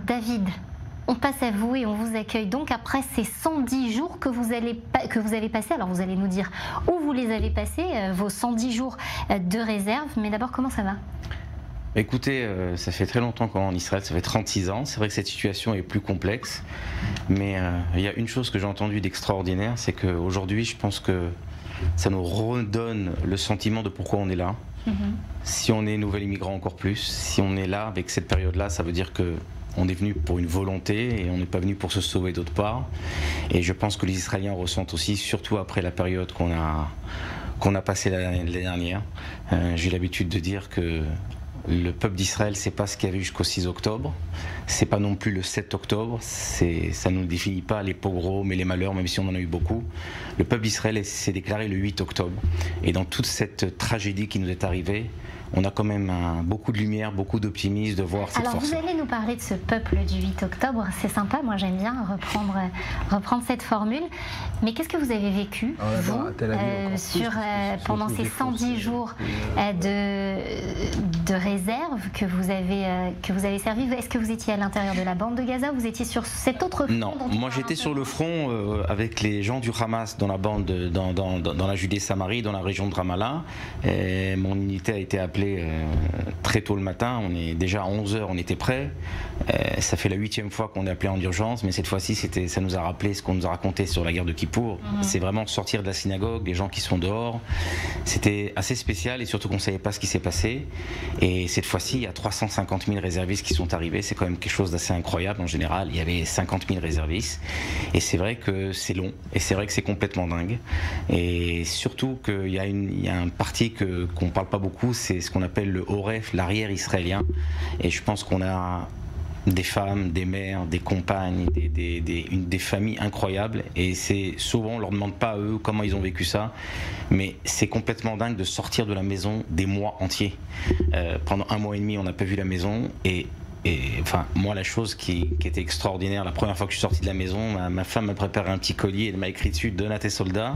David, on passe à vous et on vous accueille donc après ces 110 jours que vous avez passés. Alors vous allez nous dire où vous les avez passés, vos 110 jours de réserve. Mais d'abord, comment ça va ? Écoutez, ça fait très longtemps qu'on est en Israël, ça fait 36 ans. C'est vrai que cette situation est plus complexe. Mais il y a une chose que j'ai entendue d'extraordinaire, c'est qu'aujourd'hui, je pense que ça nous redonne le sentiment de pourquoi on est là. Si on est nouvel immigrant, encore plus. Si on est là avec cette période-là, ça veut dire que on est venu pour une volonté et on n'est pas venu pour se sauver d'autre part. Et je pense que les Israéliens ressentent aussi, surtout après la période qu'on a passée l'année dernière. J'ai l'habitude de dire que le peuple d'Israël, c'est pas ce qu'il y avait jusqu'au 6 octobre. C'est pas non plus le 7 octobre. Ça ne nous définit pas les pogroms et les malheurs, même si on en a eu beaucoup. Le peuple d'Israël s'est déclaré le 8 octobre. Et dans toute cette tragédie qui nous est arrivée, on a quand même beaucoup de lumière, beaucoup d'optimisme de voir cette force. Alors vous allez nous parler de ce peuple du 8 octobre, c'est sympa, moi j'aime bien reprendre cette formule. Mais qu'est-ce que vous avez vécu, vous, pendant ces 110 jours de réserve que vous avez servi? Est-ce que vous étiez à l'intérieur de la bande de Gaza ou vous étiez sur cet autre front? Non, moi j'étais sur le front avec les gens du Hamas dans la bande, dans la Judée-Samarie, dans la région de Ramallah. Et mon unité a été appelée très tôt le matin, on est déjà à 11h, on était prêts. Ça fait la 8e fois qu'on est appelé en urgence, mais cette fois-ci ça nous a rappelé ce qu'on nous a raconté sur la guerre de Kippour. C'est vraiment sortir de la synagogue, les gens qui sont dehors. C'était assez spécial et surtout qu'on ne savait pas ce qui s'est passé. Et cette fois-ci, il y a 350 000 réservistes qui sont arrivés. C'est quand même quelque chose d'assez incroyable. En général, il y avait 50 000 réservistes. Et c'est vrai que c'est long et c'est vrai que c'est complètement dingue. Et surtout qu'il y a un parti qu'on ne parle pas beaucoup, c'est ce qu'on appelle le Horef, l'arrière israélien. Et je pense qu'on a des femmes, des mères, des compagnes, des familles incroyables. Et c'est souvent, on leur demande pas à eux comment ils ont vécu ça, mais c'est complètement dingue de sortir de la maison des mois entiers. Pendant 1 mois et demi, on n'a pas vu la maison et enfin, moi, la chose qui était extraordinaire, la première fois que je suis sorti de la maison, ma femme m'a préparé un petit collier, elle m'a écrit dessus, donne à tes soldats.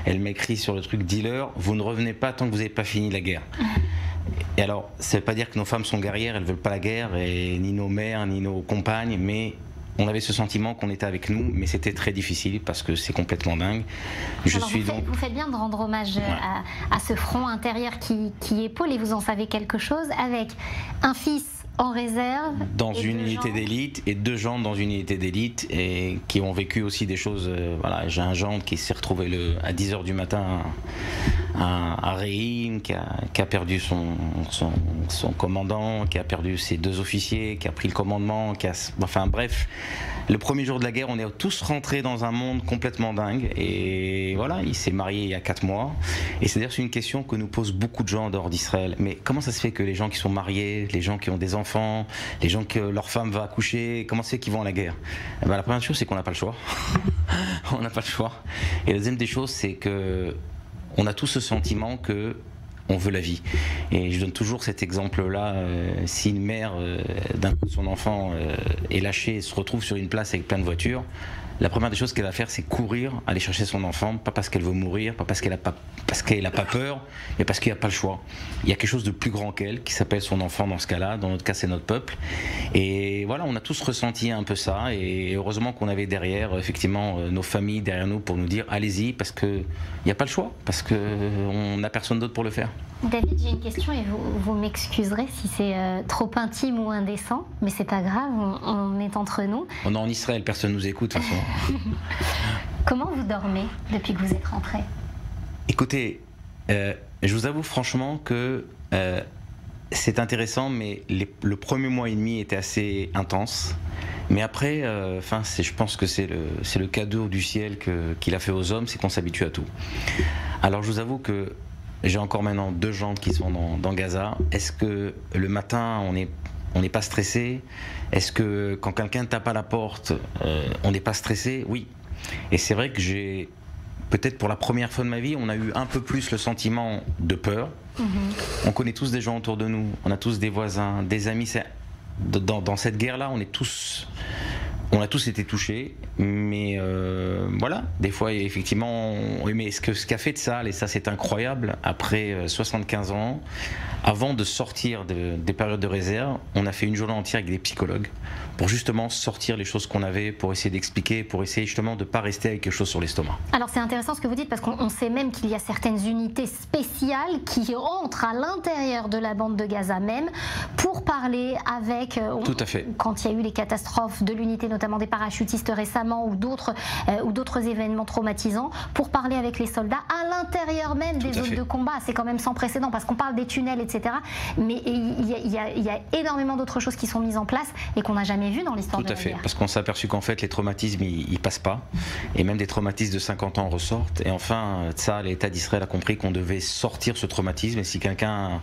Elle m'a écrit sur le truc, dealer, vous ne revenez pas tant que vous n'avez pas fini la guerre. Et alors, ça ne veut pas dire que nos femmes sont guerrières, elles ne veulent pas la guerre, et ni nos mères, ni nos compagnes, mais on avait ce sentiment qu'on était avec nous, mais c'était très difficile parce que c'est complètement dingue. Vous faites bien de rendre hommage à ce front intérieur qui épaule, et vous en savez quelque chose, avec un fils en réserve dans une unité d'élite et 2 gens dans une unité d'élite et qui ont vécu aussi des choses. Voilà, j'ai un gendre qui s'est retrouvé à 10h du matin à Reim, qui a perdu son commandant, qui a perdu ses 2 officiers, qui a pris le commandement, enfin bref, le premier jour de la guerre, on est tous rentrés dans un monde complètement dingue. Et voilà, il s'est marié il y a 4 mois. Et c'est-à-dire, c'est une question que nous posent beaucoup de gens en dehors d'Israël. Mais comment ça se fait que les gens qui sont mariés, les gens qui ont des enfants, les gens que leur femme va accoucher, comment c'est qu'ils vont à la guerre? La première chose, c'est qu'on n'a pas le choix. On n'a pas le choix. Et la deuxième des choses, c'est que on a tous ce sentiment que on veut la vie. Et je donne toujours cet exemple-là. Si une mère, d'un coup, son enfant est lâché et se retrouve sur une place avec plein de voitures, la première des choses qu'elle va faire, c'est courir, aller chercher son enfant, pas parce qu'elle veut mourir, pas parce qu'elle a pas peur, mais parce qu'il n'y a pas le choix. Il y a quelque chose de plus grand qu'elle, qui s'appelle son enfant dans ce cas-là. Dans notre cas, c'est notre peuple. Et voilà, on a tous ressenti un peu ça. Et heureusement qu'on avait derrière, effectivement, nos familles derrière nous pour nous dire, allez-y, parce qu'il n'y a pas le choix, parce qu'on n'a personne d'autre pour le faire. David, j'ai une question et vous m'excuserez si c'est trop intime ou indécent, mais c'est pas grave, on est entre nous. On est en Israël, personne nous écoute de toute façon. Comment vous dormez depuis que vous êtes rentré? Écoutez, je vous avoue franchement que c'est intéressant, mais le premier mois et demi était assez intense. Mais après, je pense que c'est le cadeau du ciel qu'il a fait aux hommes, c'est qu'on s'habitue à tout. Alors je vous avoue que j'ai encore maintenant 2 gens qui sont dans Gaza. Est-ce que le matin, on n'est pas stressé? Est-ce que quand quelqu'un tape à la porte, on n'est pas stressé? Oui. Et c'est vrai que peut-être pour la première fois de ma vie, on a eu un peu plus le sentiment de peur. On connaît tous des gens autour de nous, on a tous des voisins, des amis. Dans cette guerre-là, on est tous On a tous été touchés, mais voilà, des fois effectivement, oui, mais ce qu'a fait Tsahal, et ça c'est incroyable, après 75 ans, avant de sortir des périodes de réserve, on a fait une journée entière avec des psychologues pour justement sortir les choses qu'on avait, pour essayer d'expliquer, pour essayer justement de ne pas rester avec quelque chose sur l'estomac. Alors c'est intéressant ce que vous dites, parce qu'on sait même qu'il y a certaines unités spéciales qui entrent à l'intérieur de la bande de Gaza même pour parler avec... Tout à fait. Quand il y a eu les catastrophes de l'unité, notamment des parachutistes récemment, ou d'autres événements traumatisants, pour parler avec les soldats à l'intérieur même des zones de combat. C'est quand même sans précédent, parce qu'on parle des tunnels, etc. Mais il y a énormément d'autres choses qui sont mises en place et qu'on n'a jamais vu dans l'histoire de la guerre. Tout à fait, parce qu'on s'est aperçu qu'en fait les traumatismes ils passent pas, et même des traumatismes de 50 ans ressortent, et enfin ça, l'État d'Israël a compris qu'on devait sortir ce traumatisme, et si quelqu'un,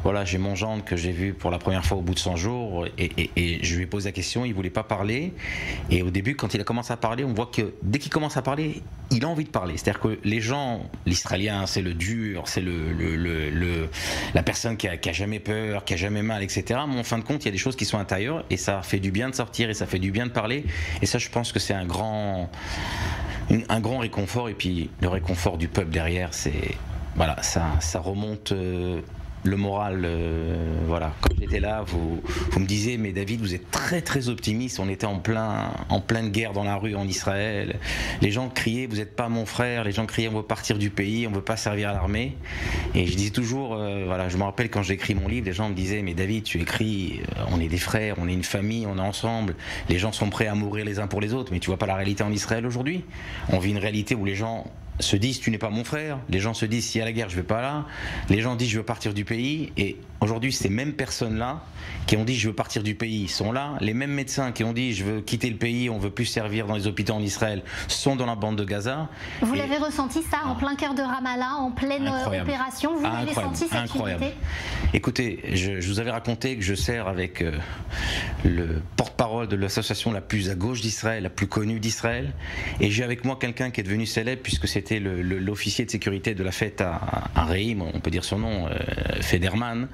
voilà, j'ai mon gendre que j'ai vu pour la première fois au bout de 100 jours, et je lui ai posé la question, il voulait pas parler, et au début quand il a commencé à parler, on voit que dès qu'il commence à parler, il a envie de parler, c'est-à-dire que les gens, l'Israélien c'est le dur, c'est la personne qui a jamais peur, qui a jamais mal, etc. Mais en fin de compte, il y a des choses qui sont intérieures, et ça fait du bien de sortir, et ça fait du bien de parler, et ça je pense que c'est un grand réconfort, et puis le réconfort du peuple derrière, c'est voilà, ça remonte le moral. Voilà, quand j'étais là, vous me disiez, mais David, vous êtes très très optimiste. On était en pleine guerre dans la rue en Israël. Les gens criaient, vous n'êtes pas mon frère. Les gens criaient, on veut partir du pays, on veut pas servir à l'armée. Et je disais toujours, voilà, je me rappelle quand j'ai écrit mon livre, les gens me disaient, mais David, tu écris, on est des frères, on est une famille, on est ensemble. Les gens sont prêts à mourir les uns pour les autres. Mais tu vois pas la réalité en Israël aujourd'hui. On vit une réalité où les gens se disent tu n'es pas mon frère, les gens se disent s'il y a la guerre je vais pas là, les gens disent je veux partir du pays, et aujourd'hui ces mêmes personnes là qui ont dit je veux partir du pays sont là, les mêmes médecins qui ont dit je veux quitter le pays, on veut plus servir dans les hôpitaux en Israël sont dans la bande de Gaza. Vous l'avez ressenti ça en plein cœur de Ramallah, en pleine opération, vous l'avez senti cette unité? Écoutez, je vous avais raconté que je sers avec le porte-parole de l'association la plus à gauche d'Israël, la plus connue d'Israël, et j'ai avec moi quelqu'un qui est devenu célèbre puisque c'était l'officier de sécurité de la fête à Reim, on peut dire son nom, Federman,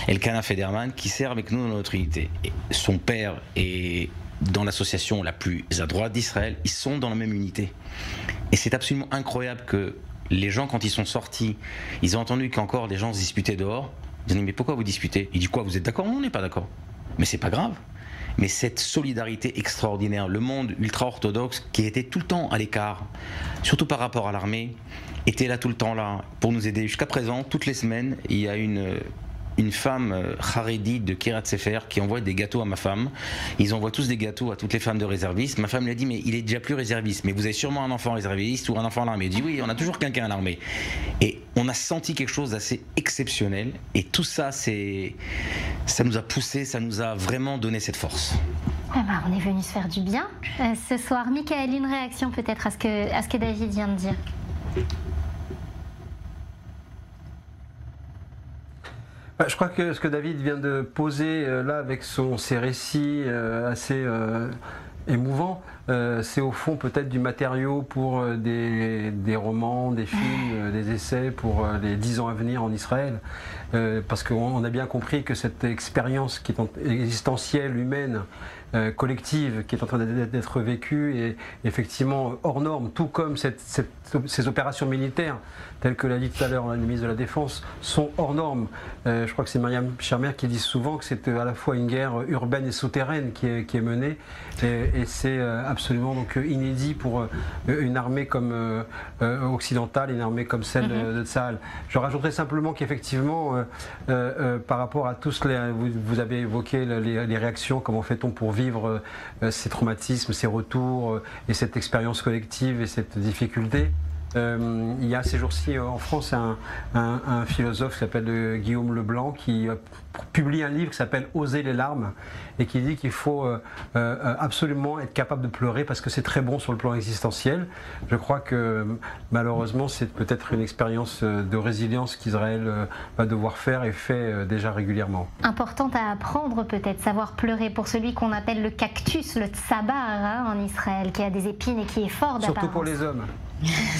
Elkana Federman, qui sert avec nous dans notre unité. Et son père est dans l'association la plus à droite d'Israël, ils sont dans la même unité. Et c'est absolument incroyable que les gens, quand ils sont sortis, ils ont entendu qu'encore des gens se disputaient dehors. Ils ont dit mais pourquoi vous disputez? Il dit quoi, vous êtes d'accord? Non, on n'est pas d'accord. Mais c'est pas grave. Mais cette solidarité extraordinaire, le monde ultra-orthodoxe qui était tout le temps à l'écart, surtout par rapport à l'armée, était là tout le temps là pour nous aider. Jusqu'à présent, toutes les semaines, il y a une femme charédite de Kiryat Sefer qui envoie des gâteaux à ma femme. Ils envoient tous des gâteaux à toutes les femmes de réservistes. Ma femme lui a dit mais il est déjà plus réserviste, mais vous avez sûrement un enfant réserviste ou un enfant à l'armée. Il dit oui, on a toujours quelqu'un à l'armée. Et on a senti quelque chose d'assez exceptionnel, et tout ça, ça nous a poussé, ça nous a vraiment donné cette force. Ah bah, on est venu se faire du bien ce soir. Michael, une réaction peut-être à ce que David vient de dire? Je crois que ce que David vient de poser là avec ses récits assez émouvants, c'est au fond peut-être du matériau pour des romans, des films, des essais pour les 10 ans à venir en Israël. Parce qu'on a bien compris que cette expérience qui est existentielle, humaine, collective, qui est en train d'être vécue, est effectivement hors norme, tout comme ces opérations militaires, telles que l'a dit tout à l'heure la ministre de la Défense, sont hors normes. Je crois que c'est Myriam Shermer qui dit souvent que c'est à la fois une guerre urbaine et souterraine qui est menée, et c'est absolument donc inédit pour une armée comme occidentale, une armée comme celle de Tsahal. Je rajouterai simplement qu'effectivement, par rapport à tous vous avez évoqué les réactions, comment fait-on pour vivre ces traumatismes, ces retours et cette expérience collective et cette difficulté. Il y a ces jours-ci en France un philosophe qui s'appelle Guillaume Leblanc qui publie un livre qui s'appelle Oser les larmes, et qui dit qu'il faut absolument être capable de pleurer parce que c'est très bon sur le plan existentiel. Je crois que malheureusement c'est peut-être une expérience de résilience qu'Israël va devoir faire et fait déjà régulièrement. Importante à apprendre peut-être, savoir pleurer pour celui qu'on appelle le cactus, le tsabar en Israël, qui a des épines et qui est fort d'apparence. Surtout pour les hommes.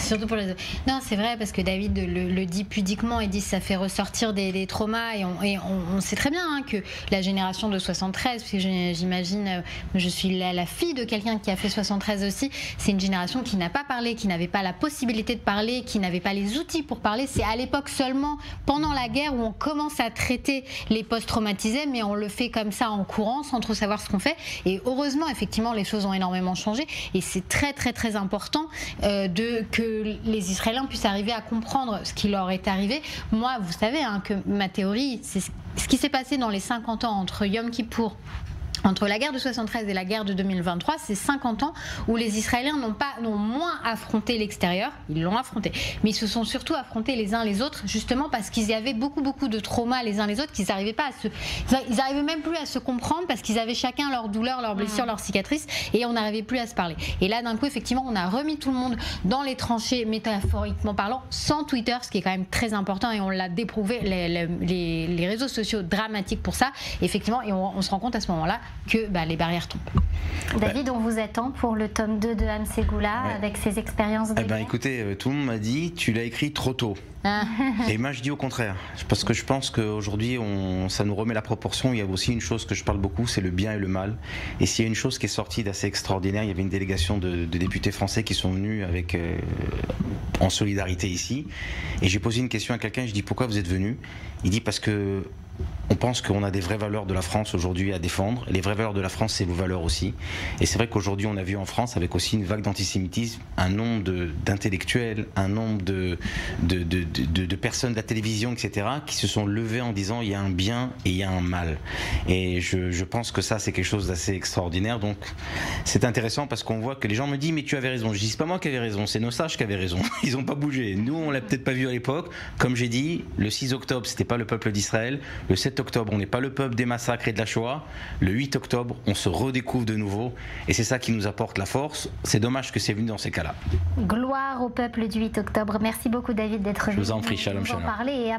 Surtout pour les... Non, c'est vrai, parce que David le dit pudiquement, il dit que ça fait ressortir des traumas, et on sait très bien hein, que la génération de 73, parce que j'imagine, je suis la fille de quelqu'un qui a fait 73 aussi, c'est une génération qui n'a pas parlé, qui n'avait pas la possibilité de parler, qui n'avait pas les outils pour parler. C'est à l'époque seulement, pendant la guerre, où on commence à traiter les post-traumatisés, mais on le fait comme ça en courant, sans trop savoir ce qu'on fait. Et heureusement, effectivement, les choses ont énormément changé, et c'est très très très important que les Israéliens puissent arriver à comprendre ce qui leur est arrivé. Moi, vous savez hein, que ma théorie, c'est ce qui s'est passé dans les 50 ans entre Yom Kippour, entre la guerre de 73 et la guerre de 2023, c'est 50 ans où les Israéliens n'ont moins affronté l'extérieur, ils l'ont affronté, mais ils se sont surtout affrontés les uns les autres, justement parce qu'ils y avaient beaucoup de traumas les uns les autres, qu'ils n'arrivaient pas ils arrivaient même plus à se comprendre, parce qu'ils avaient chacun leurs douleurs, leurs blessures, leurs cicatrices, et on n'arrivait plus à se parler. Et là, d'un coup, effectivement, on a remis tout le monde dans les tranchées, métaphoriquement parlant, sans Twitter, ce qui est quand même très important, et on l'a déprouvé, les réseaux sociaux dramatiques pour ça, effectivement, et on se rend compte à ce moment-là que les barrières tombent. David, on vous attend pour le tome 2 de Hamsegoula avec ses expériences de guerre. Écoutez, tout le monde m'a dit, tu l'as écrit trop tôt. Et moi je dis au contraire, parce que je pense qu'aujourd'hui ça nous remet la proportion. Il y a aussi une chose que je parle beaucoup, c'est le bien et le mal. Et s'il y a une chose qui est sortie d'assez extraordinaire, il y avait une délégation de députés français qui sont venus en solidarité ici. Et j'ai posé une question à quelqu'un, je dis pourquoi vous êtes venus? Il dit parce que on pense qu'on a des vraies valeurs de la France aujourd'hui à défendre. Et les vraies valeurs de la France, c'est vos valeurs aussi. Et c'est vrai qu'aujourd'hui, on a vu en France, avec aussi une vague d'antisémitisme, un nombre d'intellectuels, un nombre de personnes de la télévision, etc., qui se sont levés en disant il y a un bien et il y a un mal. Et je pense que ça, c'est quelque chose d'assez extraordinaire. Donc, c'est intéressant parce qu'on voit que les gens me disent mais tu avais raison. Je dis c'est pas moi qui avais raison, c'est nos sages qui avaient raison. Ils n'ont pas bougé. Nous, on l'a peut-être pas vu à l'époque. Comme j'ai dit, le 6 octobre, c'était pas le peuple d'Israël. Le 7 octobre, on n'est pas le peuple des massacres et de la Shoah. Le 8 octobre, on se redécouvre de nouveau. Et c'est ça qui nous apporte la force. C'est dommage que c'est venu dans ces cas-là. Gloire au peuple du 8 octobre. Merci beaucoup David d'être venu. Je vous en prie, shalom, nous en shalom. parler. Et